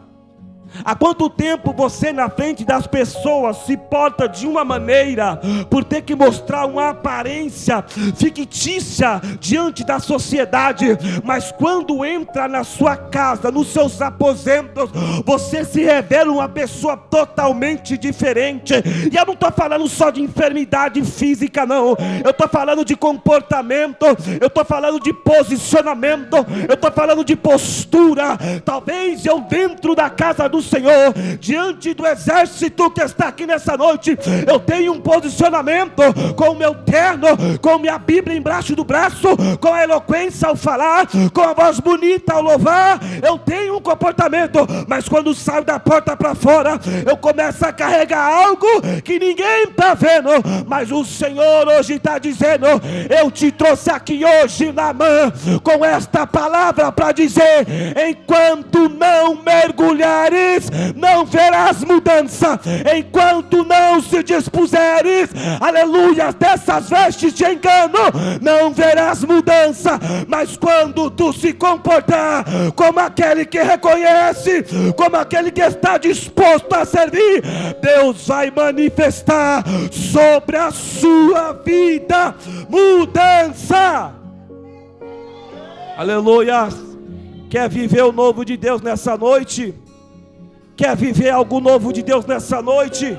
Há quanto tempo você na frente das pessoas se porta de uma maneira, por ter que mostrar uma aparência fictícia diante da sociedade, mas quando entra na sua casa, nos seus aposentos, você se revela uma pessoa totalmente diferente? E eu não estou falando só de enfermidade física, não. Eu estou falando de comportamento, eu estou falando de posicionamento, eu estou falando de postura. Talvez eu dentro da casa do Senhor, diante do exército que está aqui nessa noite, eu tenho um posicionamento com o meu terno, com minha Bíblia embaixo do braço, com a eloquência ao falar, com a voz bonita ao louvar. Eu tenho um comportamento, mas quando saio da porta para fora, eu começo a carregar algo que ninguém está vendo. Mas o Senhor hoje está dizendo: eu te trouxe aqui hoje na mão com esta palavra para dizer: enquanto não mergulhares, não verás mudança. Enquanto não se dispuseres, aleluia, dessas vestes de engano, não verás mudança. Mas quando tu se comportar como aquele que reconhece, como aquele que está disposto a servir, Deus vai manifestar sobre a sua vida mudança. Aleluia. Quer viver o novo de Deus nessa noite? Quer viver algo novo de Deus nessa noite?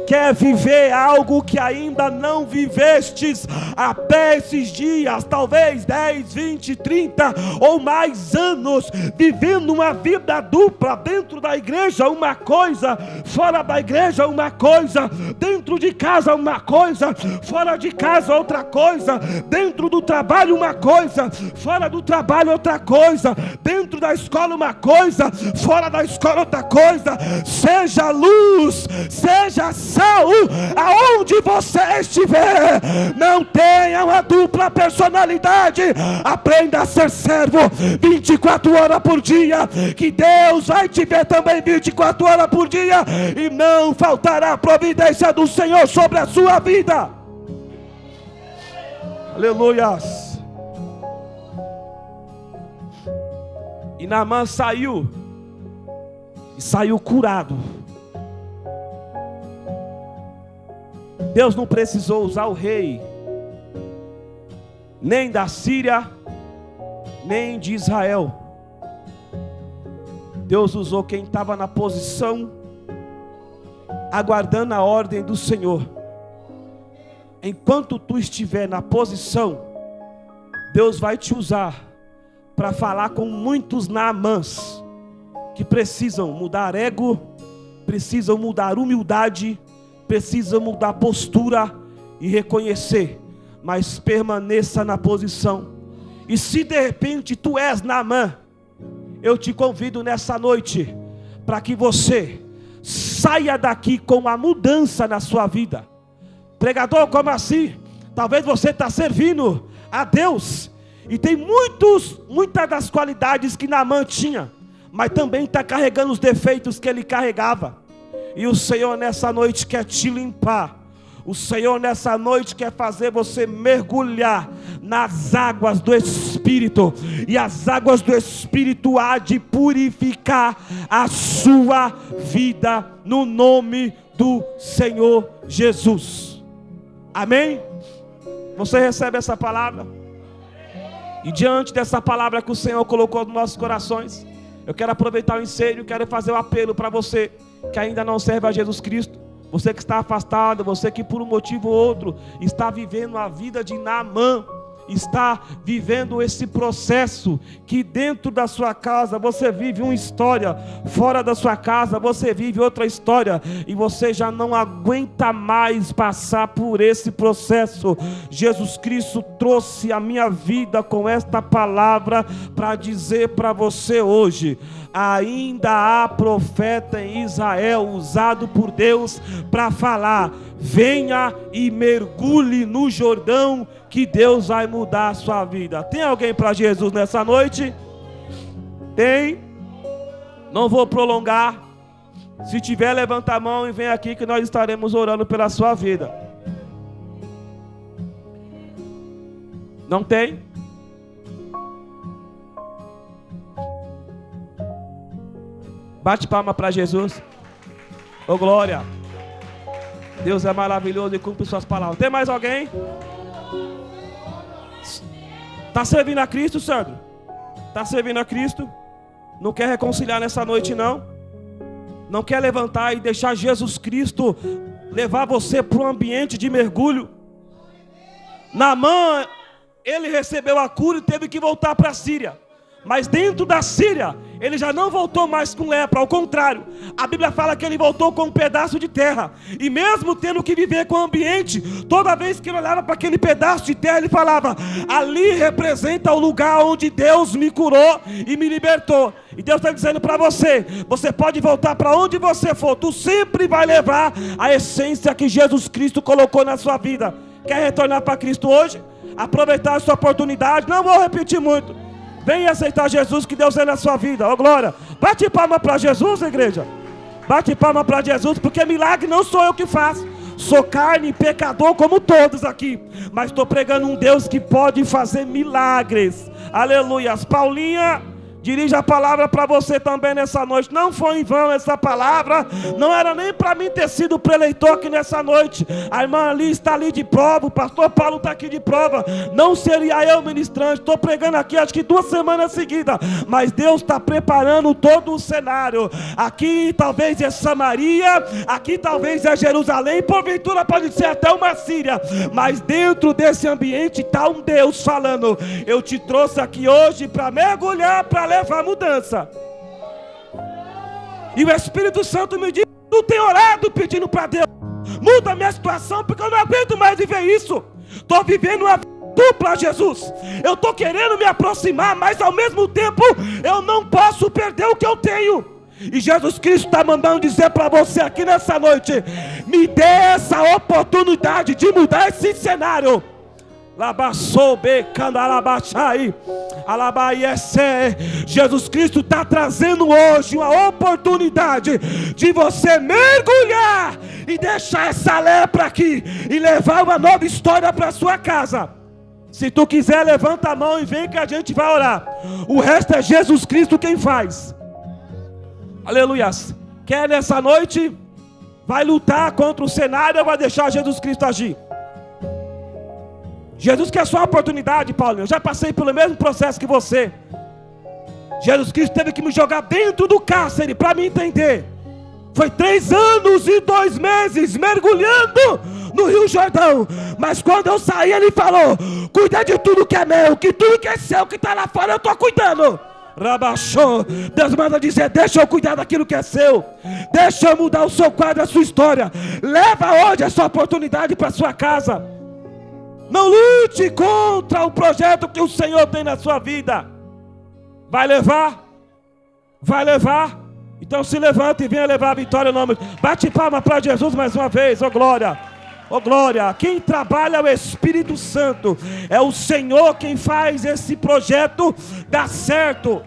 Quer viver algo que ainda não vivestes até esses dias, talvez 10, 20, 30 ou mais anos, vivendo uma vida dupla, dentro da igreja uma coisa, fora da igreja uma coisa, dentro de casa uma coisa, fora de casa outra coisa, dentro do trabalho uma coisa, fora do trabalho outra coisa, dentro da escola uma coisa, fora da escola outra coisa. Seja luz, seja sal, aonde você estiver. Não tenha uma dupla personalidade. Aprenda a ser servo 24 horas por dia, que Deus vai te ver também 24 horas por dia, e não faltará a providência do Senhor sobre a sua vida. Aleluias. E Naamã saiu, e saiu curado. Deus não precisou usar o rei, nem da Síria, nem de Israel. Deus usou quem estava na posição, aguardando a ordem do Senhor. Enquanto tu estiver na posição, Deus vai te usar para falar com muitos Naamãs que precisam mudar ego, precisam mudar humildade, precisam mudar postura e reconhecer, mas permaneça na posição. E se de repente tu és Naamã, eu te convido nessa noite para que você saia daqui com uma mudança na sua vida. Pregador, como assim? Talvez você está servindo a Deus e tem muitas das qualidades que Naamã tinha, mas também está carregando os defeitos que ele carregava. E o Senhor nessa noite quer te limpar. O Senhor nessa noite quer fazer você mergulhar nas águas do Espírito. E as águas do Espírito há de purificar a sua vida, no nome do Senhor Jesus. Amém? Você recebe essa palavra? E diante dessa palavra que o Senhor colocou nos nossos corações, eu quero aproveitar o ensejo, quero fazer um apelo para você que ainda não serve a Jesus Cristo, você que está afastado, você que por um motivo ou outro está vivendo a vida de Naamã, está vivendo esse processo, que dentro da sua casa você vive uma história, fora da sua casa você vive outra história, e você já não aguenta mais passar por esse processo. Jesus Cristo trouxe a minha vida com esta palavra para dizer para você hoje: ainda há profeta em Israel usado por Deus para falar: venha e mergulhe no Jordão, que Deus vai mudar a sua vida. Tem alguém para Jesus nessa noite? Tem? Não vou prolongar. Se tiver, levanta a mão e vem aqui que nós estaremos orando pela sua vida. Não tem? Bate palma para Jesus. Ô glória. Deus é maravilhoso e cumpre suas palavras. Tem mais alguém? Está servindo a Cristo, Sandro? Está servindo a Cristo? Não quer reconciliar nessa noite, não? Não quer levantar e deixar Jesus Cristo levar você para um ambiente de mergulho? Naamã, ele recebeu a cura e teve que voltar para a Síria. Mas dentro da Síria, ele já não voltou mais com lepra, ao contrário. A Bíblia fala que ele voltou com um pedaço de terra. E mesmo tendo que viver com o ambiente, toda vez que ele olhava para aquele pedaço de terra, ele falava: ali representa o lugar onde Deus me curou e me libertou. E Deus está dizendo para você: você pode voltar para onde você for, tu sempre vai levar a essência que Jesus Cristo colocou na sua vida. Quer retornar para Cristo hoje? Aproveitar a sua oportunidade. Não vou repetir muito. Venha aceitar Jesus, que Deus é na sua vida. Ó glória. Bate palma para Jesus, igreja. Bate palma para Jesus, porque milagre não sou eu que faço. Sou carne e pecador como todos aqui. Mas estou pregando um Deus que pode fazer milagres. Aleluia. Paulinha, dirige a palavra para você também nessa noite. Não foi em vão essa palavra. Não era nem para mim ter sido preleitor aqui nessa noite. A irmã ali está ali de prova. O pastor Paulo está aqui de prova. Não seria eu ministrante. Estou pregando aqui acho que 2 semanas seguidas. Mas Deus está preparando todo o cenário. Aqui talvez é Samaria. Aqui talvez é Jerusalém. Porventura pode ser até uma Síria. Mas dentro desse ambiente está um Deus falando: eu te trouxe aqui hoje para mergulhar, para levar mudança. E o Espírito Santo me diz: tu tem orado pedindo para Deus, muda a minha situação, porque eu não aguento mais viver isso. Estou vivendo uma dupla, Jesus. Eu estou querendo me aproximar, mas ao mesmo tempo eu não posso perder o que eu tenho. E Jesus Cristo está mandando dizer para você aqui nessa noite: me dê essa oportunidade de mudar esse cenário. Jesus Cristo está trazendo hoje uma oportunidade de você mergulhar e deixar essa lepra aqui e levar uma nova história para sua casa. Se tu quiser, levanta a mão e vem que a gente vai orar. O resto é Jesus Cristo quem faz. Aleluias. Quer nessa noite? Vai lutar contra o cenário ou vai deixar Jesus Cristo agir? Jesus quer só a oportunidade, Paulinho. Eu já passei pelo mesmo processo que você. Jesus Cristo teve que me jogar dentro do cárcere para me entender. Foi 3 anos e 2 meses mergulhando no Rio Jordão. Mas quando eu saí, ele falou: cuida de tudo que é meu, que tudo que é seu, que está lá fora, eu estou cuidando. Rabachou. Deus manda dizer: deixa eu cuidar daquilo que é seu. Deixa eu mudar o seu quadro, a sua história. Leva hoje essa oportunidade para sua casa. Não lute contra o projeto que o Senhor tem na sua vida. Vai levar? Vai levar? Então se levanta e venha levar a vitória no nome. Bate palma para Jesus mais uma vez. Ó glória. Ó glória. Quem trabalha é o Espírito Santo. É o Senhor quem faz esse projeto dar certo.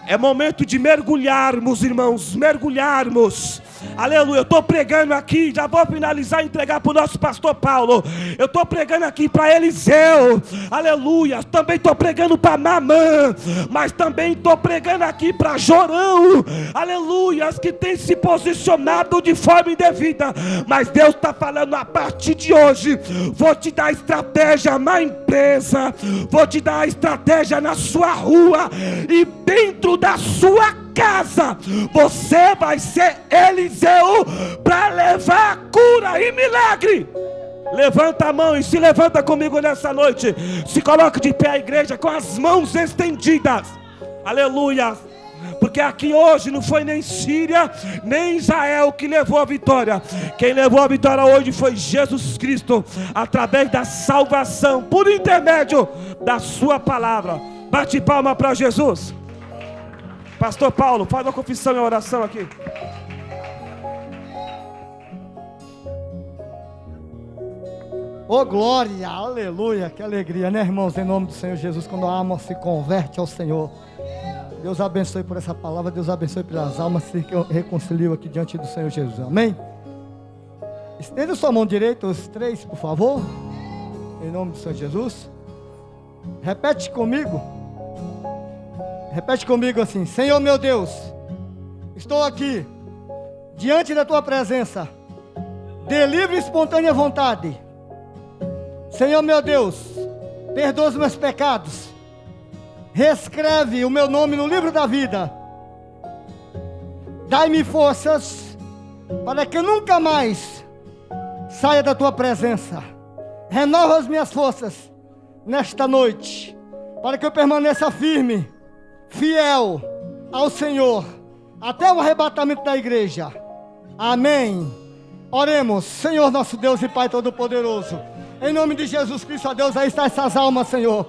É momento de mergulharmos, irmãos. Mergulharmos. Aleluia, eu estou pregando aqui, já vou finalizar e entregar para o nosso pastor Paulo. Eu estou pregando aqui para Eliseu, aleluia. Também estou pregando para Naamã, mas também estou pregando aqui para Jorão, aleluia, que tem se posicionado de forma indevida. Mas Deus está falando: a partir de hoje, vou te dar estratégia na empresa, vou te dar estratégia na sua rua e dentro da sua casa. Você vai ser Eliseu para levar cura e milagre. Levanta a mão e se levanta comigo nessa noite. Se coloque de pé, a igreja, com as mãos estendidas. Aleluia. Porque aqui hoje não foi nem Síria, nem Israel que levou a vitória. Quem levou a vitória hoje foi Jesus Cristo, através da salvação, por intermédio da sua palavra. Bate palma para Jesus. Pastor Paulo, faz uma confissão e uma oração aqui. Oh glória, aleluia, que alegria, né, irmãos? Em nome do Senhor Jesus, quando a alma se converte ao Senhor. Deus abençoe por essa palavra, Deus abençoe pelas almas que reconciliam aqui diante do Senhor Jesus, amém? Estenda sua mão direita, os 3, por favor, em nome do Senhor Jesus. Repete comigo assim: Senhor meu Deus, estou aqui, diante da tua presença, de livre e espontânea vontade. Senhor meu Deus, perdoa os meus pecados, reescreve o meu nome no livro da vida, dai-me forças, para que eu nunca mais saia da tua presença. Renova as minhas forças nesta noite, para que eu permaneça firme, fiel ao Senhor, até o arrebatamento da igreja. Amém. Oremos. Senhor nosso Deus e Pai Todo-Poderoso, em nome de Jesus Cristo, ó Deus, aí está essas almas, Senhor.